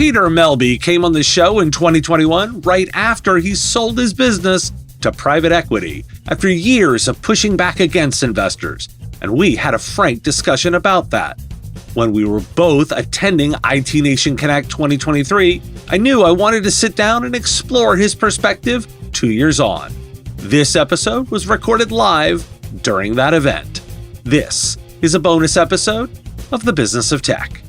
Peter Melby came on the show in 2021 right after he sold his business to private equity after years of pushing back against investors, and we had a frank discussion about that. When we were both attending IT Nation Connect 2023, I knew I wanted to sit down and explore his perspective 2 years on. This episode was recorded live during that event. This is a bonus episode of The Business of Tech.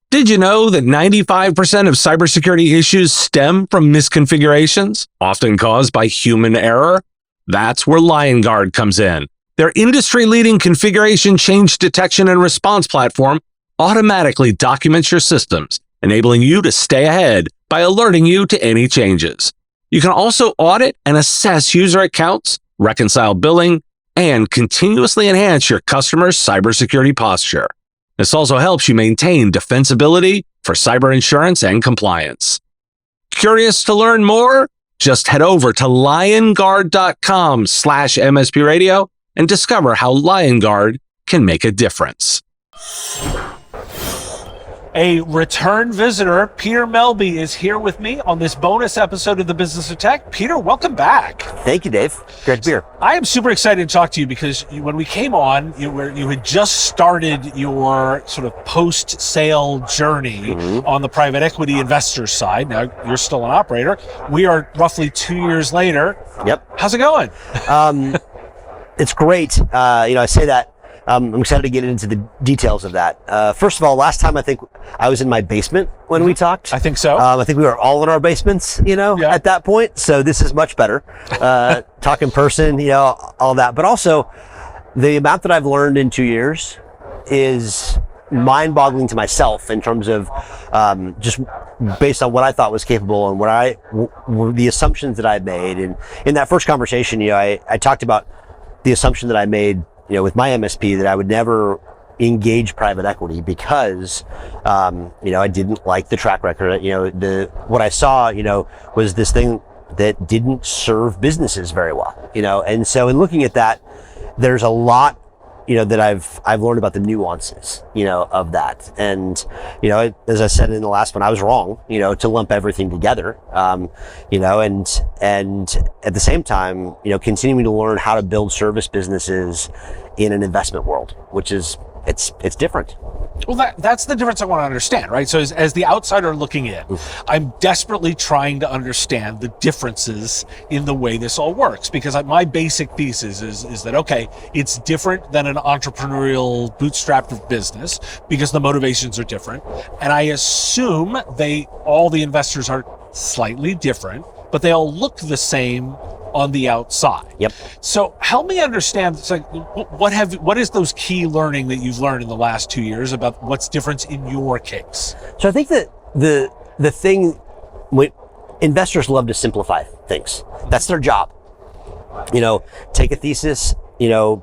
Did you know that 95% of cybersecurity issues stem from misconfigurations, often caused by human error? That's where LionGuard comes in. Their industry-leading configuration change detection and response platform automatically documents your systems, enabling you to stay ahead by alerting you to any changes. You can also audit and assess user accounts, reconcile billing, and continuously enhance your customers' cybersecurity posture. This also helps you maintain defensibility for cyber insurance and compliance. Curious to learn more? Just head over to lionguard.com/MSP Radio and discover how LionGuard can make a difference. A return visitor, Peter Melby, is here with me on this bonus episode of The Business of Tech. Peter, welcome back. Thank you, Dave. Great to be here. I am super excited to talk to you because when we came on, you had just started your sort of post-sale journey on the private equity investor side. Now, you're still an operator. We are roughly 2 years later. Yep. How's it going? It's great. I say that. I'm excited to get into the details of that. First of all, last time I think I was in my basement when we talked. I think so. I think we were all in our basements, at that point. So this is much better. Talk in person, all that. But also, the amount that I've learned in 2 years is mind-boggling to myself in terms of just based on what I thought was capable and the assumptions that I made. And in that first conversation, I talked about the assumption that I made with my MSP that I would never engage private equity because, I didn't like the track record. What I saw, was this thing that didn't serve businesses very well, and so in looking at that, there's a lot, that I've learned about the nuances, of that. And, as I said in the last one, I was wrong, to lump everything together, and at the same time, continuing to learn how to build service businesses in an investment world, which is, it's different. Well, that's the difference I want to understand, right? So as the outsider looking in, I'm desperately trying to understand the differences in the way this all works, because my basic thesis is that, okay, it's different than an entrepreneurial bootstrapped business because the motivations are different. And I assume all the investors are slightly different, but they all look the same on the outside. Yep. So help me understand, what is those key learning that you've learned in the last 2 years about what's different in your case? So I think that the thing, investors love to simplify things. That's their job. Take a thesis,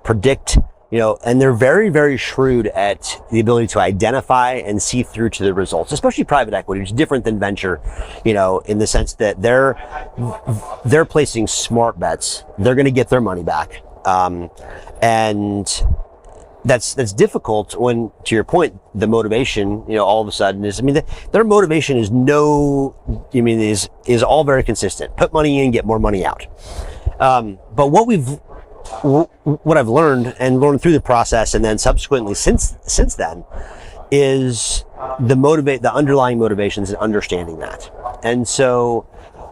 predict, and they're very, very shrewd at the ability to identify and see through to the results, especially private equity, which is different than venture, in the sense that they're placing smart bets. They're going to get their money back. And that's difficult when, to your point, the motivation, all of a sudden is, their motivation is is all very consistent. Put money in, get more money out. But what I've learned through the process, and then subsequently since then, is the underlying motivations and understanding that. And so,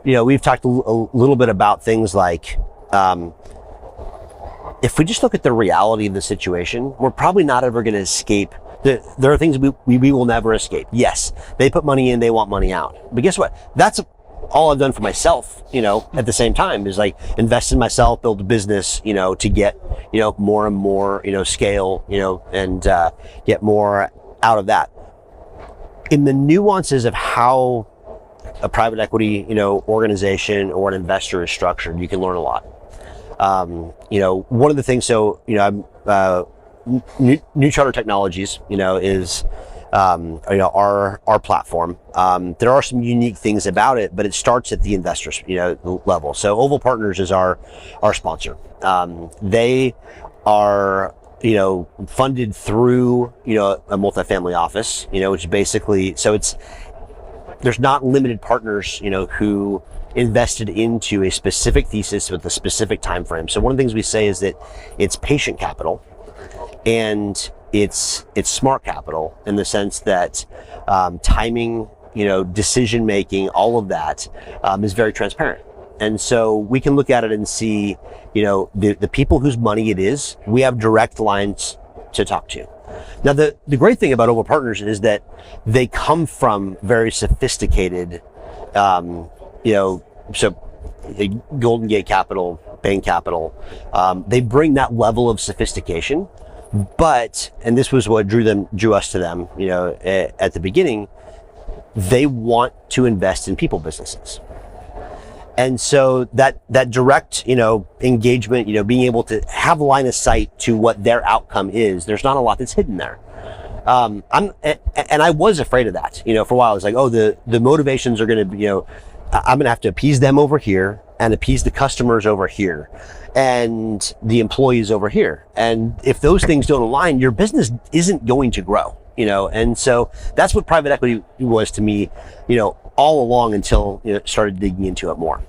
we've talked a little bit about things like, if we just look at the reality of the situation, we're probably not ever going to escape. There are things we will never escape. Yes, they put money in, they want money out. But guess what? That's all I've done for myself, at the same time, is like invest in myself, build a business, to get, more and more, scale, and get more out of that. In the nuances of how a private equity, organization or an investor is structured, you can learn a lot. One of the things, New Charter Technologies, is our platform. There are some unique things about it, but it starts at the investor level. So Oval Partners is our sponsor. They are funded through a multifamily office, which basically, so there's not limited partners, who invested into a specific thesis with a specific time frame. So one of the things we say is that it's patient capital and it's smart capital, in the sense that timing, decision making, all of that is very transparent. And so we can look at it and see, the people whose money it is, we have direct lines to talk to. Now, the great thing about Oval Partners is that they come from very sophisticated, so Golden Gate Capital, Bain Capital, they bring that level of sophistication. But, and this was what drew us to them, at the beginning, they want to invest in people businesses. And so that direct, engagement, being able to have line of sight to what their outcome is, there's not a lot that's hidden there. I was afraid of that, for a while. It's like, oh, the motivations are going to be, I'm going to have to appease them over here and appease the customers over here and the employees over here. And if those things don't align, your business isn't going to grow, and so that's what private equity was to me, all along, until started digging into it more.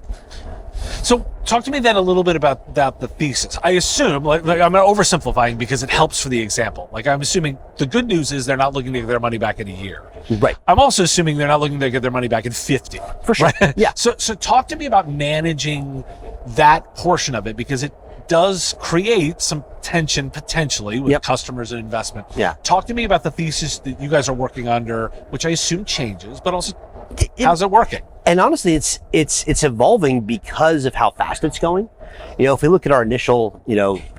So talk to me then a little bit about the thesis. I assume, like I'm oversimplifying because it helps for the example. Like, I'm assuming the good news is they're not looking to get their money back in a year. Right. I'm also assuming they're not looking to get their money back in 50. For sure. Right? Yeah. So talk to me about managing that portion of it, because it does create some tension potentially with customers and investment. Yeah. Talk to me about the thesis that you guys are working under, which I assume changes, but also how's it working? And honestly, it's evolving because of how fast it's going. If we look at our initial,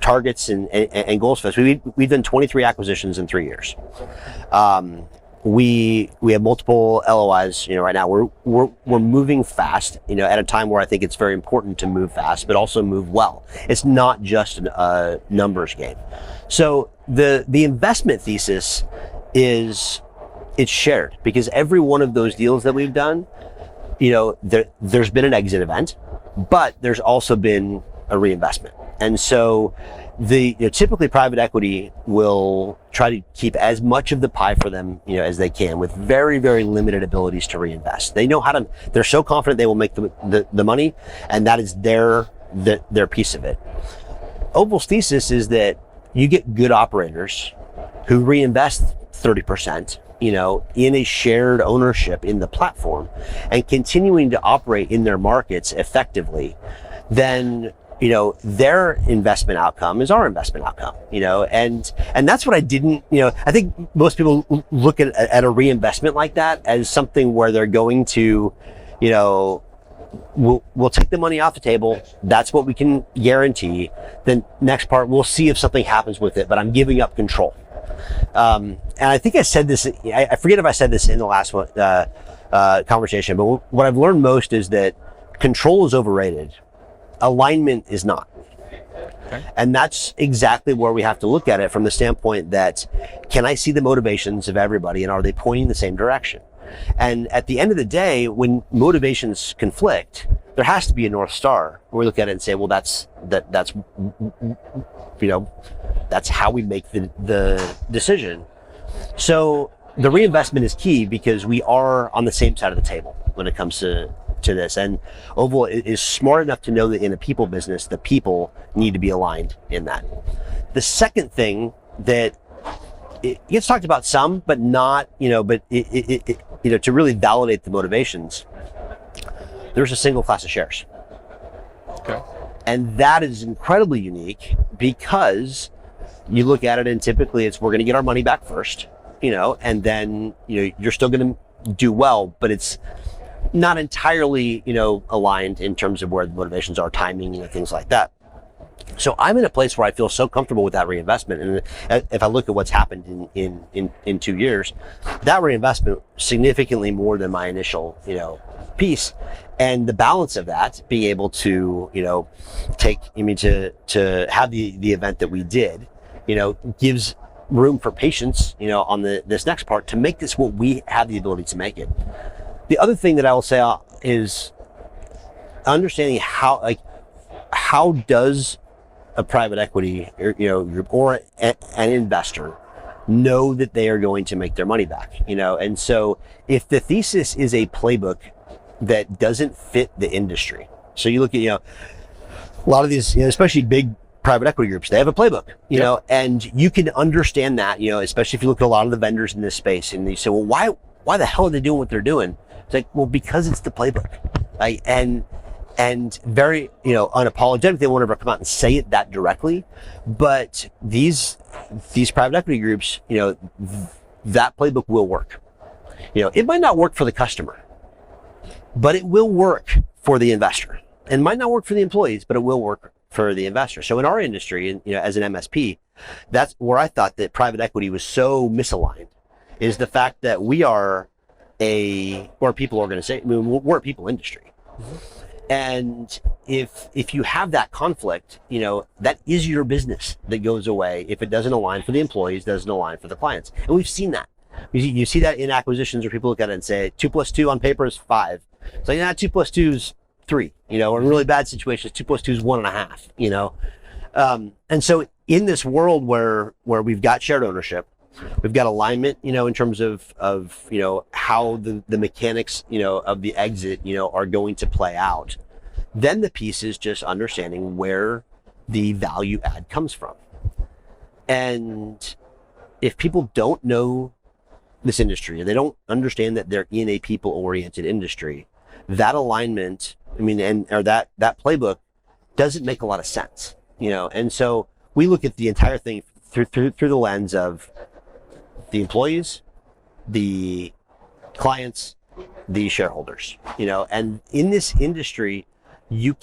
targets and goals for us, we've done 23 acquisitions in 3 years. We have multiple LOIs, right now. We're moving fast, at a time where I think it's very important to move fast, but also move well. It's not just a numbers game. So the investment thesis it's shared, because every one of those deals that we've done, there's been an exit event, but there's also been a reinvestment. And so typically private equity will try to keep as much of the pie for them, as they can, with very, very limited abilities to reinvest. They know they're so confident they will make the money, and that is their piece of it. Oval's thesis is that you get good operators who reinvest 30%, in a shared ownership in the platform, and continuing to operate in their markets effectively, then, their investment outcome is our investment outcome, and that's what I didn't, I think most people look at a reinvestment like that as something where they're going to, we'll take the money off the table. That's what we can guarantee. Then next part, we'll see if something happens with it, but I'm giving up control. And I think I said this, I forget if I said this in the last one, conversation, but what I've learned most is that control is overrated. Alignment is not. Okay. And that's exactly where we have to look at it, from the standpoint that, can I see the motivations of everybody, and are they pointing the same direction? And at the end of the day, when motivations conflict, there has to be a North Star where we look at it and say, well, that's how we make the decision. So the reinvestment is key, because we are on the same side of the table when it comes to this. And Oval is smart enough to know that in a people business, the people need to be aligned in that. The second thing that it gets talked about some, but not, but to really validate the motivations, there's a single class of shares. Okay. And that is incredibly unique, because you look at it and typically it's, we're going to get our money back first, and then, you're still going to do well, but it's not entirely, aligned in terms of where the motivations are, timing, things like that. So I'm in a place where I feel so comfortable with that reinvestment. And if I look at what's happened in 2 years, that reinvestment significantly more than my initial, piece. And the balance of that, being able to, to have the event that we did, gives room for patience, on this next part, to make this what we have the ability to make it. The other thing that I will say is understanding how does a private equity, or an investor know that they are going to make their money back, and so if the thesis is a playbook that doesn't fit the industry, so you look at, a lot of these, especially big private equity groups, they have a playbook, and you can understand that, especially if you look at a lot of the vendors in this space and you say, well, why the hell are they doing what they're doing? It's like, well, because it's the playbook, right? And very, unapologetic. They won't ever come out and say it that directly, but these private equity groups, that playbook will work. It might not work for the customer, but it will work for the investor. And might not work for the employees, but it will work for the investor. So in our industry, as an MSP, that's where I thought that private equity was so misaligned, is the fact that we're a people organization. I mean, we're a people industry. And if you have that conflict, that is your business that goes away if it doesn't align for the employees, doesn't align for the clients. And we've seen that. You see that in acquisitions where people look at it and say 2 + 2 on paper is 5. So 2 + 2 is 3. Or in really bad situations, 2 + 2 is 1.5. And so in this world where we've got shared ownership, we've got alignment, in terms of how the mechanics, of the exit, are going to play out. Then the piece is just understanding where the value add comes from. And if people don't know this industry, they don't understand that they're in a people-oriented industry, that alignment, or that playbook doesn't make a lot of sense, And so we look at the entire thing through the lens of the employees, the clients, the shareholders, and in this industry, you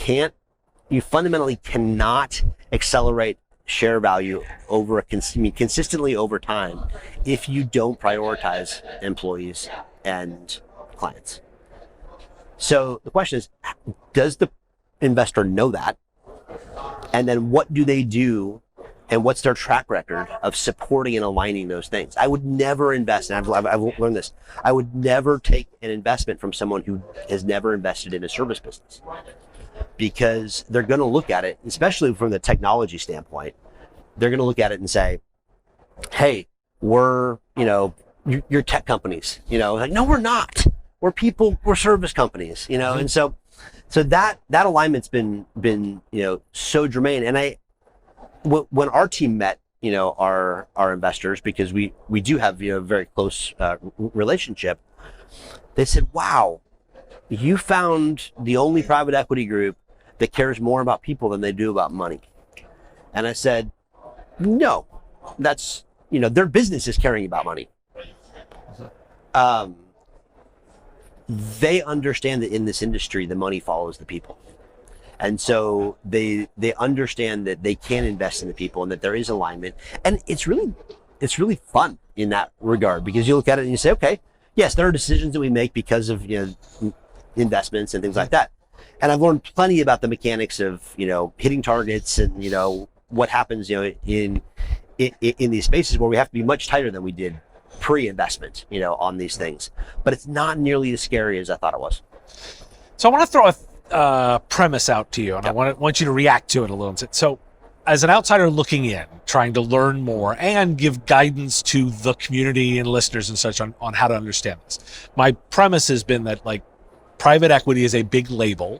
fundamentally cannot accelerate share value over consistently over time if you don't prioritize employees and clients. So the question is, does the investor know that? And then what do they do? And what's their track record of supporting and aligning those things? I would never invest, and I've learned this, I would never take an investment from someone who has never invested in a service business, because they're going to look at it, especially from the technology standpoint, they're going to look at it and say, hey, you're tech companies, like, no, we're not. We're service companies, and so that alignment's been so germane. And when our team met, our investors, because we do have a very close relationship, they said, wow, you found the only private equity group that cares more about people than they do about money. And I said, no, that's, their business is caring about money. They understand that in this industry, the money follows the people. And so they understand that they can invest in the people and that there is alignment. And it's really fun in that regard, because you look at it and you say, okay, yes, there are decisions that we make because of, investments and things like that. And I've learned plenty about the mechanics of, hitting targets and, what happens, in these spaces where we have to be much tighter than we did pre-investment, on these things. But it's not nearly as scary as I thought it was. So I want to throw a premise out to you, and I want you to react to it a little bit. So as an outsider looking in, trying to learn more and give guidance to the community and listeners and such on how to understand this, my premise has been that, like, private equity is a big label.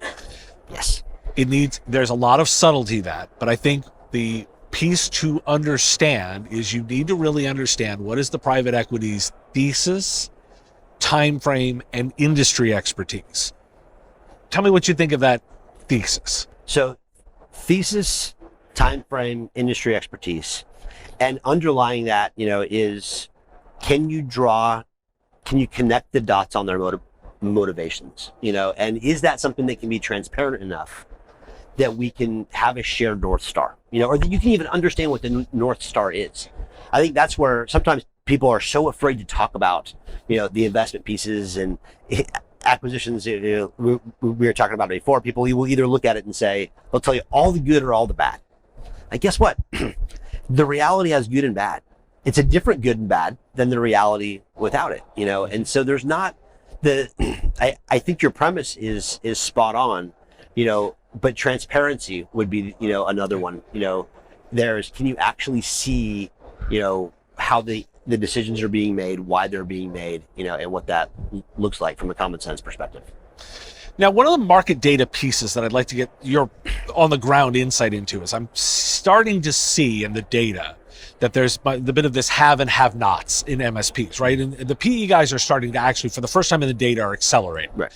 Yes. There's a lot of subtlety but I think the piece to understand is you need to really understand what is the private equity's thesis, time frame, and industry expertise. Tell me what you think of that thesis. So thesis, time frame, industry expertise, and underlying that, is, can you connect the dots on their motivations, and is that something that can be transparent enough that we can have a shared North Star, or that you can even understand what the North Star is. I think that's where sometimes people are so afraid to talk about, the investment pieces and acquisitions. We were talking about it before. People will either look at it and say, they'll tell you all the good or all the bad. And guess what? The reality has good and bad. It's a different good and bad than the reality without it, and so there's not I think your premise is spot on, but transparency would be, another one. Can you actually see, how the the decisions are being made, why they're being made, and what that looks like from a common sense perspective. Now, one of the market data pieces that I'd like to get your on the ground insight into is I'm starting to see in the data that there's the bit of this have and have nots in MSPs, right? And the PE guys are starting to actually, for the first time in the data, are accelerating. Right.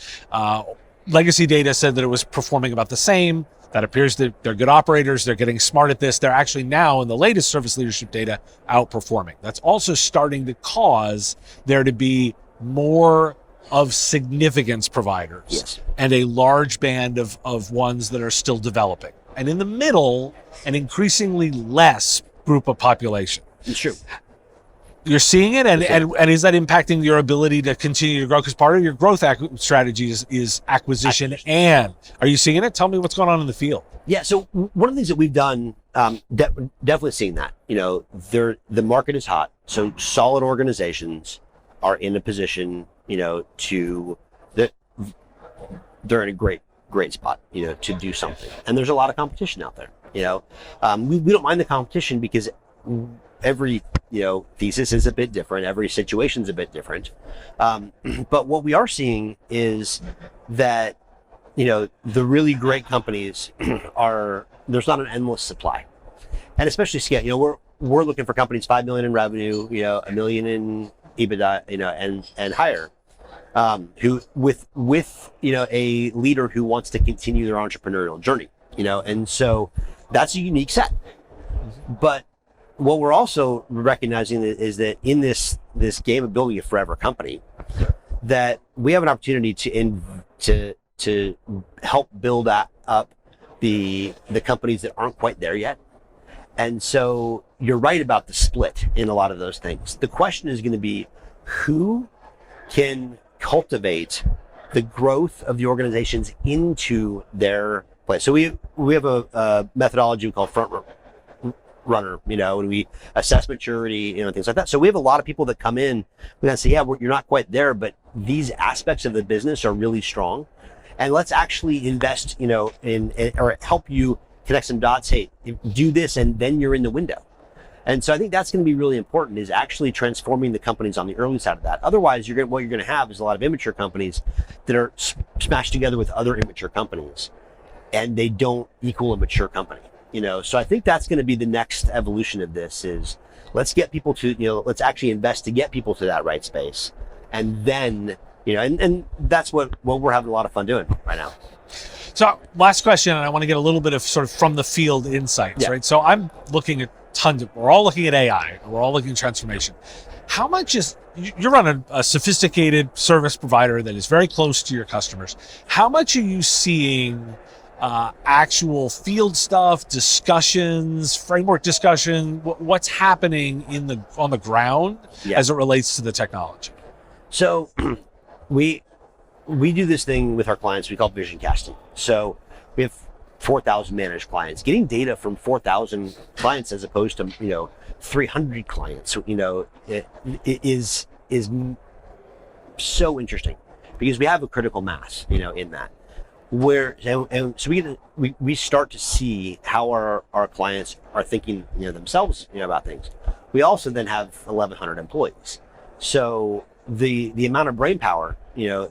Legacy data said that it was performing about the same. That appears that they're good operators. They're getting smart at this. They're actually now, in the latest service leadership data, outperforming. That's also starting to cause there to be more of significance providers, yes, and a large band of ones that are still developing. And in the middle, an increasingly less group of population. It's true. You're seeing it, and is that impacting your ability to continue to grow? Because part of your growth strategy is acquisition. And are you seeing it? Tell me what's going on in the field. Yeah, so one of the things that we've done, definitely seeing that, the market is hot. So solid organizations are in a position, they're in a great spot, to do something. And there's a lot of competition out there, we don't mind the competition because every, thesis is a bit different. Every situation's a bit different. But what we are seeing is that, the really great companies there's not an endless supply. And especially scale, we're looking for companies 5 million in revenue, $1 million in EBITDA, and higher, who with a leader who wants to continue their entrepreneurial journey, and so that's a unique set. But what we're also recognizing is that in this game of building a forever company, that we have an opportunity to help build up the companies that aren't quite there yet. And so you're right about the split in a lot of those things. The question is going to be who can cultivate the growth of the organizations into their place. So we have a methodology we call front runner, when we assess maturity, things like that. So we have a lot of people that come in and say, yeah, you're not quite there, but these aspects of the business are really strong. And let's actually invest, in or help you connect some dots. Hey, do this, and then you're in the window. And so I think that's going to be really important, is actually transforming the companies on the early side of that. Otherwise, what you're going to have is a lot of immature companies that are smashed together with other immature companies, and they don't equal a mature company. So I think that's going to be the next evolution of this, is let's get people to, let's actually invest to get people to that right space. And then, and that's what we're having a lot of fun doing right now. So last question, and I want to get a little bit of sort of from the field insights, right? So I'm looking at we're all looking at AI, we're all looking at transformation. How much you're on a sophisticated service provider that is very close to your customers. How much are you seeing actual field stuff, discussions, framework discussion, what's happening on the ground as it relates to the technology? So we do this thing with our clients we call vision casting. So we have 4,000 managed clients. Getting data from 4,000 clients as opposed to 300 clients, it is so interesting because we have a critical mass, in that. So we start to see how our clients are thinking, themselves, about things. We also then have 1,100 employees. So the amount of brain power,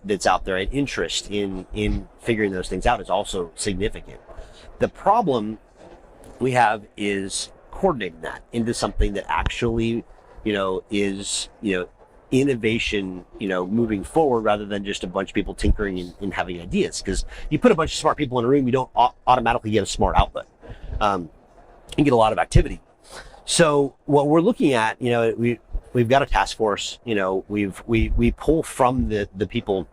that's out there and interest in figuring those things out is also significant. The problem we have is coordinating that into something that actually, is, innovation, moving forward rather than just a bunch of people tinkering and having ideas. Because you put a bunch of smart people in a room, you don't automatically get a smart output. You get a lot of activity. So what we're looking at, we've got a task force. We pull from the people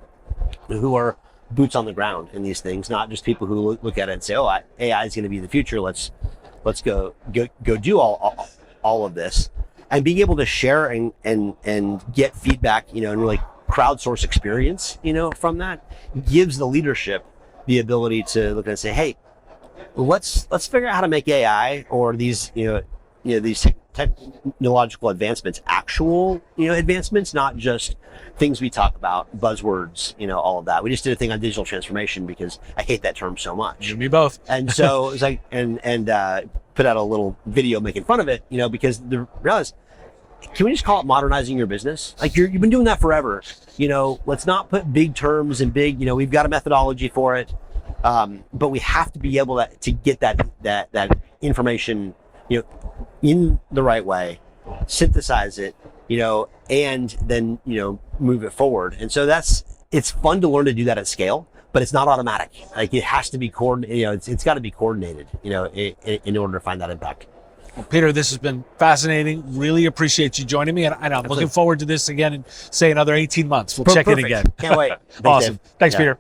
who are boots on the ground in these things, not just people who look at it and say, "Oh, AI is going to be the future. Let's go do all of this," and being able to share and get feedback, and really crowdsource experience, from that gives the leadership the ability to look and say, "Hey, let's figure out how to make AI or these these technological advancements actual advancements, not just things we talk about, buzzwords, all of that." We just did a thing on digital transformation because I hate that term so much. You and me both. And so it's like and put out a little video making fun of it, because the reality is can we just call it modernizing your business? Like you've been doing that forever. Let's not put big terms and big, we've got a methodology for it. But we have to be able to get that information, in the right way, synthesize it, and then, move it forward. And so it's fun to learn to do that at scale, but it's not automatic. Like it has to be coordinated, it's got to be coordinated, in order to find that impact. Well, Peter, this has been fascinating. Really appreciate you joining me. And I'm looking forward to this again in, say, another 18 months. We'll check in again. Can't wait. Awesome. Dave. Thanks, Peter.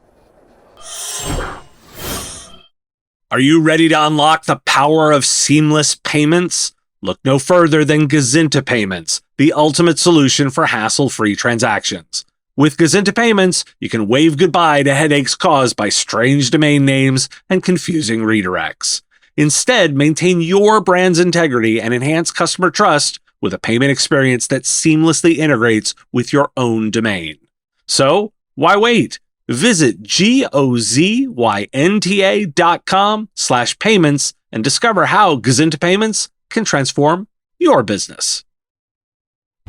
Are you ready to unlock the power of seamless payments? Look no further than Gazinta Payments, the ultimate solution for hassle-free transactions. With Gazinta Payments, you can wave goodbye to headaches caused by strange domain names and confusing redirects. Instead, maintain your brand's integrity and enhance customer trust with a payment experience that seamlessly integrates with your own domain. So, why wait? Visit gozynta.com/payments and discover how Gazinta Payments can transform your business.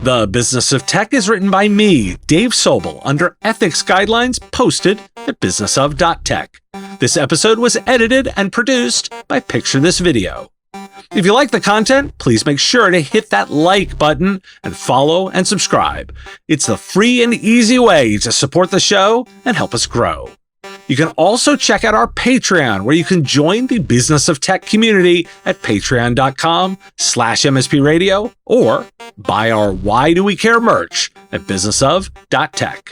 The Business of Tech is written by me, Dave Sobel, under ethics guidelines posted at businessof.tech. This episode was edited and produced by Picture This Video. If you like the content, please make sure to hit that like button and follow and subscribe. It's the free and easy way to support the show and help us grow. You can also check out our Patreon, where you can join the Business of Tech community at patreon.com/MSP Radio or buy our Why Do We Care merch at businessof.tech.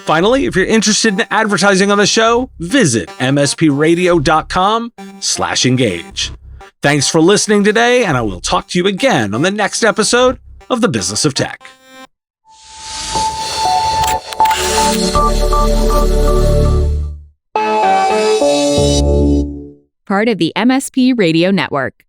Finally, if you're interested in advertising on the show, visit mspradio.com/engage. Thanks for listening today, and I will talk to you again on the next episode of The Business of Tech. Part of the MSP Radio Network.